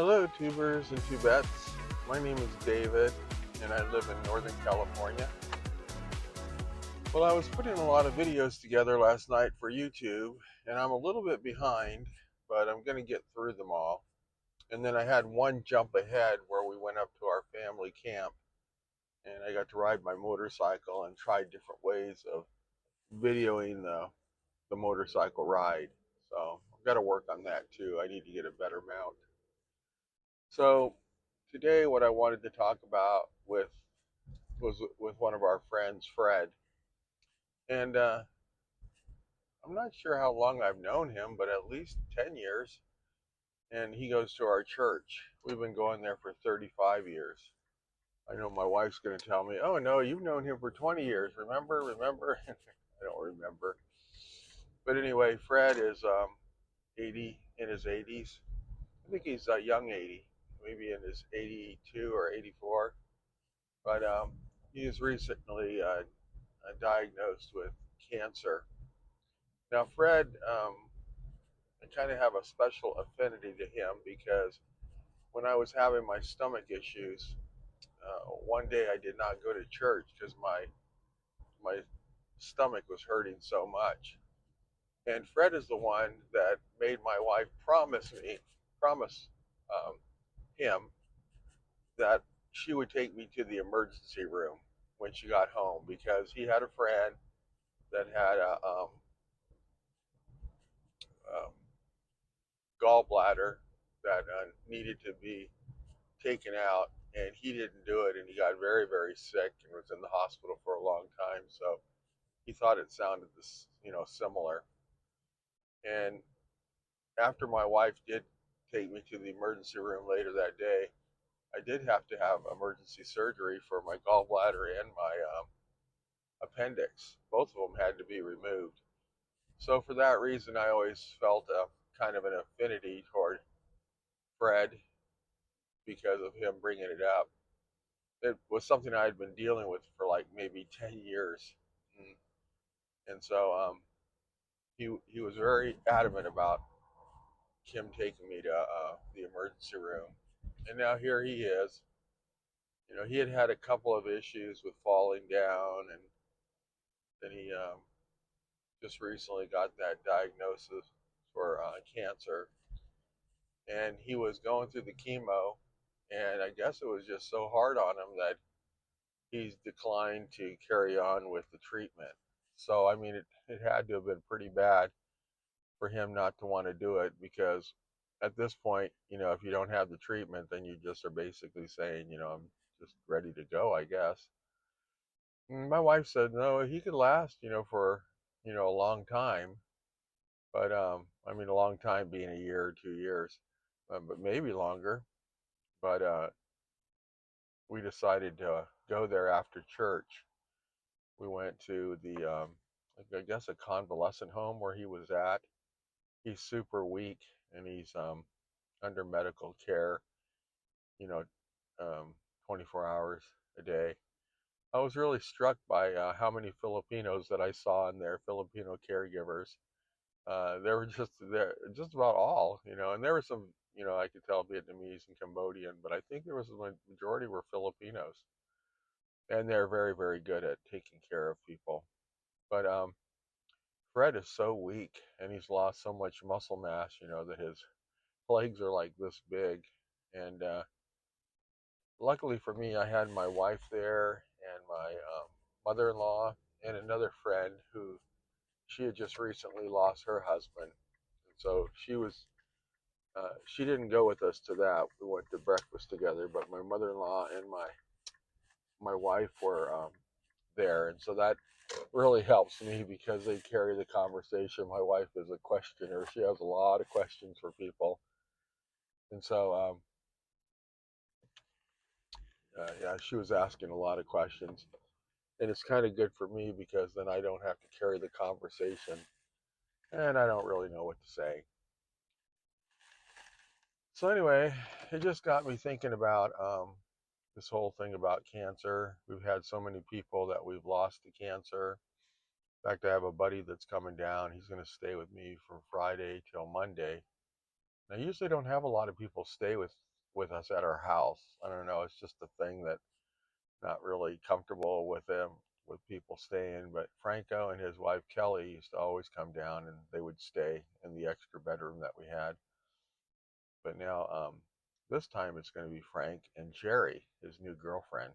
Hello, tubers and tubettes. My name is David, and I live in Northern California. Well, I was putting a lot of videos together last night for YouTube, and I'm a little bit behind, but I'm going to get through them all. And then I had one jump ahead where we went up to our family camp, and I got to ride my motorcycle and try different ways of videoing the motorcycle ride. So I've got to work on that too. I need to get a better mount. So today, what I wanted to talk about was with one of our friends, Fred, and I'm not sure how long I've known him, but at least 10 years. And he goes to our church. We've been going there for 35 years. I know my wife's going to tell me, "Oh no, you've known him for 20 years. Remember? Remember?" I don't remember. But anyway, Fred is 80 in his 80s. I think he's a young 80, maybe in his 82 or 84. But he is recently diagnosed with cancer. Now, Fred, I kind of have a special affinity to him because when I was having my stomach issues, one day I did not go to church because my stomach was hurting so much. And Fred is the one that made my wife promise um, him that she would take me to the emergency room when she got home because he had a friend that had a um, gallbladder that needed to be taken out, and he didn't do it, and he got very, very sick and was in the hospital for a long time. So he thought it sounded similar. And after my wife did take me to the emergency room later that day, I did have to have emergency surgery for my gallbladder and my appendix. Both of them had to be removed. So for that reason, I always felt a kind of an affinity toward Fred because of him bringing it up. It was something I had been dealing with for like maybe 10 years. And so he was very adamant about him taking me to the emergency room. And now here he is. You know, he had had a couple of issues with falling down, and then he just recently got that diagnosis for cancer. And he was going through the chemo, and I guess it was just so hard on him that he's declined to carry on with the treatment. So, I mean, it had to have been pretty bad for him not to want to do it because at this point, if you don't have the treatment, then you just are basically saying, I'm just ready to go, I guess. And my wife said, no, he could last, for, a long time. But, I mean, a long time being a year or 2 years, but maybe longer. But we decided to go there after church. We went to I guess, a convalescent home where he was at. He's super weak, and he's under medical care, you know, 24 hours a day. I was really struck by how many Filipinos that I saw in there, Filipino caregivers. They were just there, just about all, and there were some, I could tell Vietnamese and Cambodian, but I think there was a majority were Filipinos, and they're very, very good at taking care of people. But Fred is so weak, and he's lost so much muscle mass, that his legs are like this big. And luckily for me, I had my wife there and my mother-in-law and another friend who she had just recently lost her husband, and so she didn't go with us to that. We went to breakfast together, but my mother-in-law and my wife were there, and so that really helps me because they carry the conversation. My wife is a questioner; she has a lot of questions for people, and so yeah, she was asking a lot of questions, and it's kind of good for me because then I don't have to carry the conversation, and I don't really know what to say. So anyway, it just got me thinking about this whole thing about cancer. We've had so many people that we've lost to cancer. In fact, I have a buddy that's coming down. He's going to stay with me from Friday till Monday. And I usually don't have a lot of people stay with with us at our house. I don't know. It's just a thing that not really comfortable with him with people staying. But Franco and his wife Kelly used to always come down, and they would stay in the extra bedroom that we had. But now, this time it's going to be Frank and Jerry, his new girlfriend.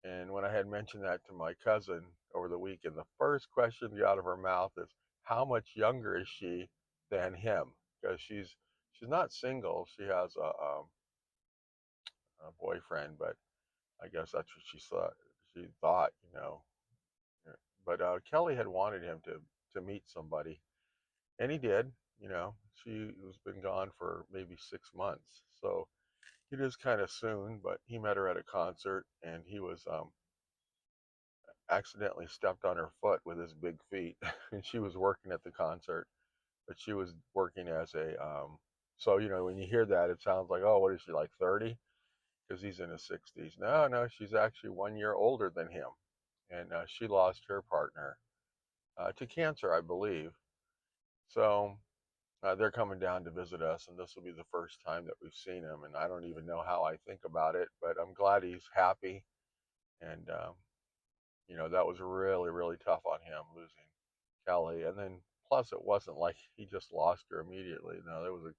And when I had mentioned that to my cousin over the weekend, the first question out of her mouth is, "How much younger is she than him?" Because she's not single. She has a boyfriend, but I guess that's what she thought, you know. Yeah. But Kelly had wanted him to meet somebody, and he did. You know, she was been gone for maybe 6 months, so it is kind of soon. But he met her at a concert, and he was accidentally stepped on her foot with his big feet, and she was working at the concert, but she was working as a so you know when you hear that it sounds like, oh, what is she, like 30? Because he's in his 60s. No, no, she's actually 1 year older than him, and she lost her partner to cancer, I believe. So they're coming down to visit us, and this will be the first time that we've seen him, and I don't even know how I think about it, but I'm glad he's happy. And you know, that was really, really tough on him losing Kelly. And then plus it wasn't like he just lost her immediately. No, there was a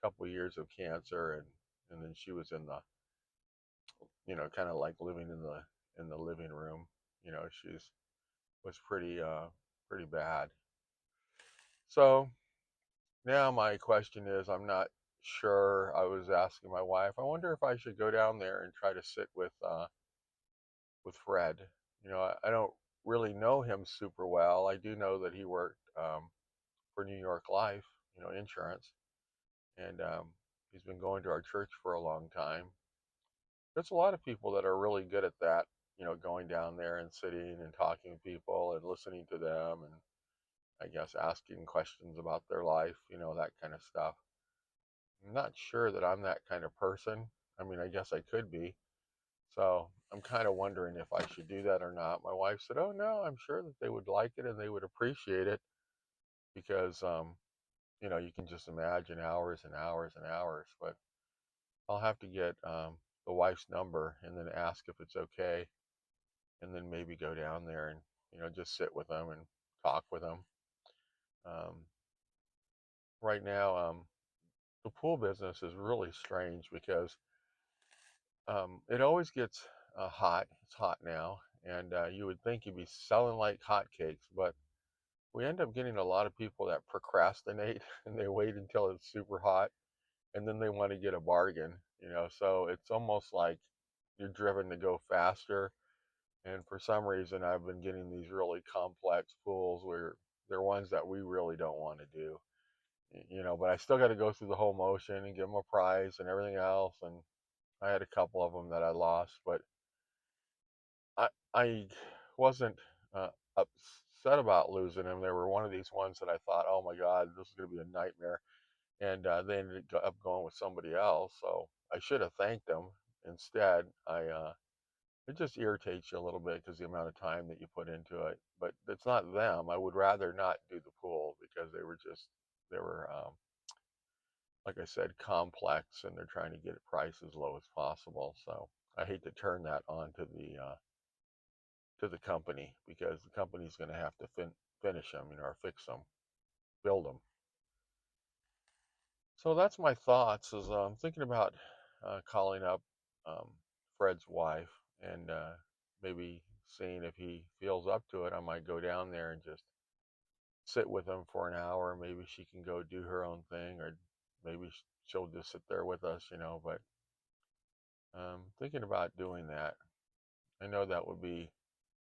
couple of years of cancer, and then she was in the, you know, kind of like living in the living room. You know, she's was pretty bad. So now my question is, I'm not sure. I was asking my wife, I wonder if I should go down there and try to sit with Fred. You know, I don't really know him super well. I do know that he worked for New York Life, you know, insurance, and he's been going to our church for a long time. There's a lot of people that are really good at that, you know, going down there and sitting and talking to people and listening to them, and I guess asking questions about their life, you know, that kind of stuff. I'm not sure that I'm that kind of person. I mean, I guess I could be. So I'm kind of wondering if I should do that or not. My wife said, "Oh no, I'm sure that they would like it and they would appreciate it because you know, you can just imagine hours and hours and hours." But I'll have to get the wife's number and then ask if it's okay, and then maybe go down there and, you know, just sit with them and talk with them. Um, right now, the pool business is really strange because it always gets hot. It's hot now, and you would think you'd be selling like hotcakes, but we end up getting a lot of people that procrastinate and they wait until it's super hot, and then they want to get a bargain, you know. So it's almost like you're driven to go faster. And for some reason, I've been getting these really complex pools where they're ones that we really don't want to do, you know. But I still got to go through the whole motion and give them a price and everything else. And I had a couple of them that I lost, but I wasn't upset about losing them. They were one of these ones that I thought, oh my God, this is going to be a nightmare, and they ended up going with somebody else. So I should have thanked them. Instead, it just irritates you a little bit because the amount of time that you put into it. But it's not them. I would rather not do the pool because they were like I said, complex, and they're trying to get a price as low as possible. So I hate to turn that on to the company because the company's going to have to finish them, you know, or fix them, build them. So that's my thoughts. Is I'm thinking about calling up um, Fred's wife and maybe seeing if he feels up to it. I might go down there and just sit with him for an hour. Maybe she can go do her own thing, or maybe she'll just sit there with us, you know. But thinking about doing that. I know that would be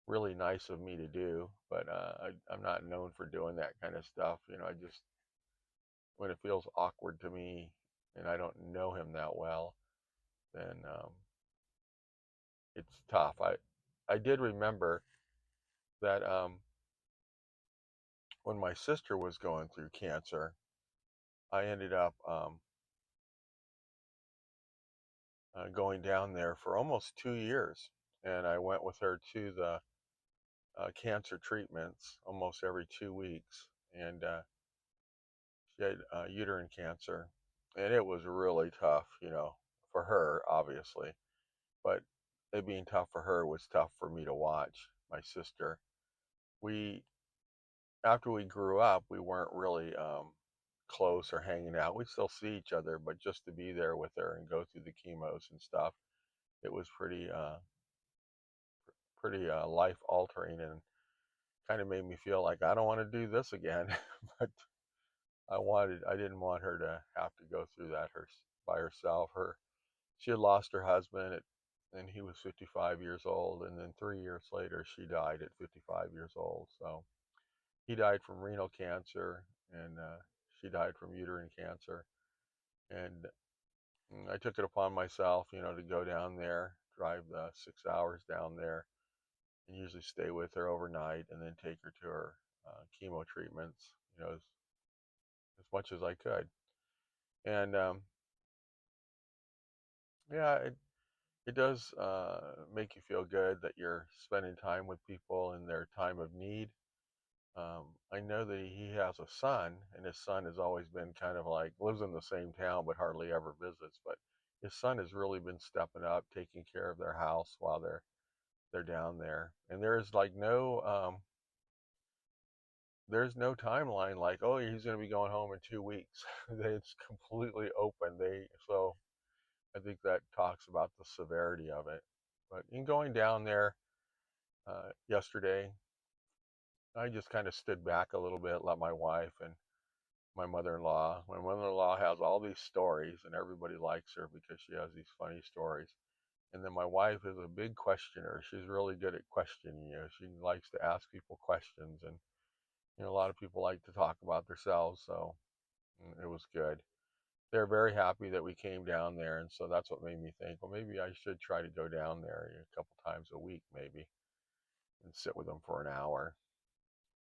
really nice of me to do, but I'm not known for doing that kind of stuff. You know, I just when it feels awkward to me and I don't know him that well, then it's tough. I did remember that when my sister was going through cancer, I ended up going down there for almost 2 years, and I went with her to the cancer treatments almost every 2 weeks, and she had uterine cancer, and it was really tough, for her, obviously. But it being tough for her was tough for me to watch. My sister, we after we grew up, we weren't really close or hanging out. We still see each other, but just to be there with her and go through the chemos and stuff, it was pretty life altering, and kind of made me feel like I don't want to do this again. But I didn't want her to have to go through that by herself. She had lost her husband and he was 55 years old, and then 3 years later she died at 55 years old. So he died from renal cancer, and she died from uterine cancer. And I took it upon myself, to go down there, drive the 6 hours down there, and usually stay with her overnight, and then take her to her chemo treatments, as much as I could. And yeah, it does make you feel good that you're spending time with people in their time of need. I know that he has a son, and his son has always been kind of like lives in the same town but hardly ever visits. But his son has really been stepping up, taking care of their house while they're down there. And there's no timeline like, oh, he's going to be going home in 2 weeks. It's completely open. So I think that talks about the severity of it. But in going down there yesterday, I just kind of stood back a little bit, let my wife and my mother-in-law. My mother-in-law has all these stories, and everybody likes her because she has these funny stories. And then my wife is a big questioner. She's really good at questioning you. She likes to ask people questions, and a lot of people like to talk about themselves, so it was good. They're very happy that we came down there, and so that's what made me think, well, maybe I should try to go down there a couple times a week, maybe, and sit with them for an hour.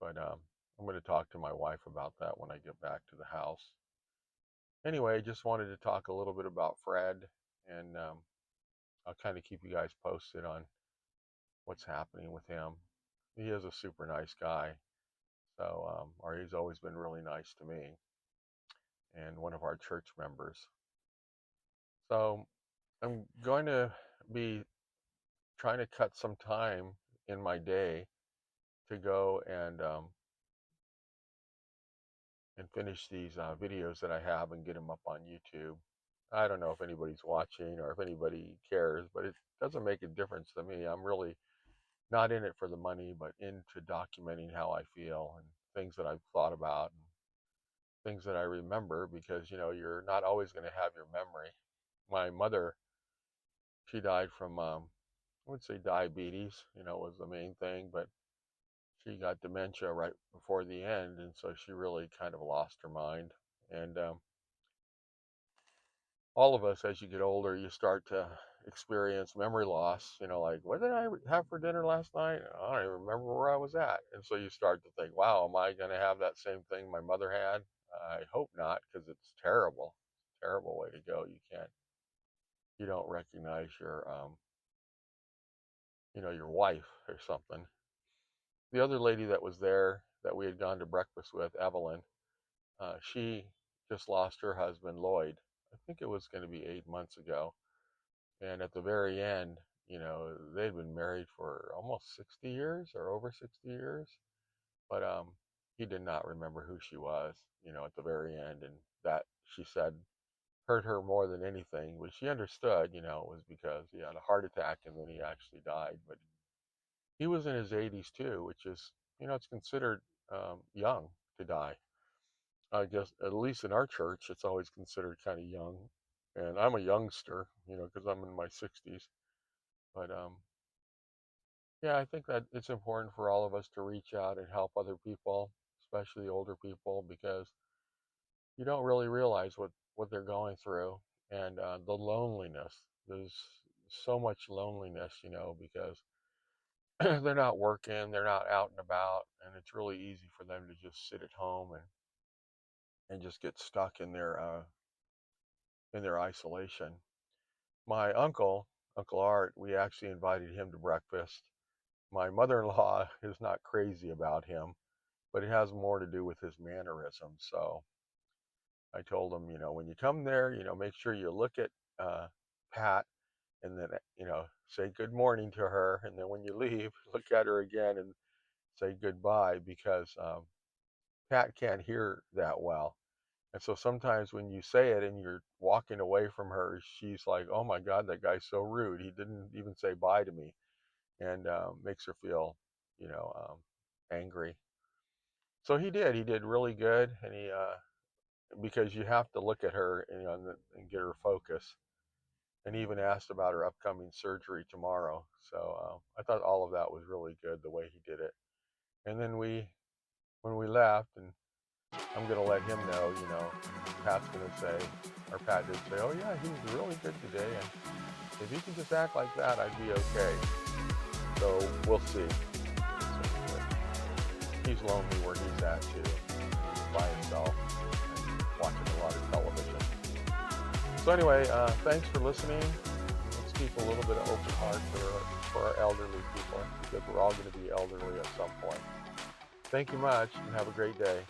But I'm going to talk to my wife about that when I get back to the house. Anyway, just wanted to talk a little bit about Fred, and I'll kind of keep you guys posted on what's happening with him. He is a super nice guy, so or he's always been really nice to me, and one of our church members. So I'm going to be trying to cut some time in my day to go and finish these videos that I have and get them up on YouTube. I don't know if anybody's watching or if anybody cares, but it doesn't make a difference to me. I'm really not in it for the money, but into documenting how I feel and things that I've thought about and things that I remember, because you're not always going to have your memory. My mother, she died from I would say diabetes, was the main thing, but she got dementia right before the end, and so she really kind of lost her mind. And all of us, as you get older, you start to experience memory loss. Like, what did I have for dinner last night? I don't even remember where I was at. And so you start to think, wow, am I going to have that same thing my mother had? I hope not, because it's terrible. Terrible way to go. You don't recognize your wife or something. The other lady that was there that we had gone to breakfast with, Evelyn, she just lost her husband, Lloyd. I think it was going to be 8 months ago. And at the very end, they'd been married for almost 60 years or over 60 years. But he did not remember who she was, at the very end. And that, she said, hurt her more than anything. But she understood, it was because he had a heart attack and then he actually died. But he was in his 80s too, which is, it's considered young to die. I guess, at least in our church, it's always considered kind of young. And I'm a youngster, because I'm in my 60s. But yeah, I think that it's important for all of us to reach out and help other people, especially older people, because you don't really realize what they're going through, and the loneliness. There's so much loneliness, because they're not working, they're not out and about, and it's really easy for them to just sit at home and just get stuck in their isolation. My Uncle Art, we actually invited him to breakfast. My mother-in-law is not crazy about him, but it has more to do with his mannerisms. So I told him, when you come there, make sure you look at Pat, and then, say good morning to her. And then when you leave, look at her again and say goodbye, because Pat can't hear that well. And so sometimes when you say it and you're walking away from her, she's like, oh my God, that guy's so rude. He didn't even say bye to me, and makes her feel, angry. So he did. He did really good. And because you have to look at her, and get her focus. And he even asked about her upcoming surgery tomorrow. So I thought all of that was really good, the way he did it. And then when we left, and I'm gonna let him know, Pat's gonna say, or Pat did say, oh yeah, he was really good today, and if he can just act like that, I'd be okay. So we'll see. He's lonely where he's at too. He's by himself and watching a lot of television. So anyway, thanks for listening. Let's keep a little bit of open heart for our elderly people, because we're all going to be elderly at some point. Thank you much, and have a great day.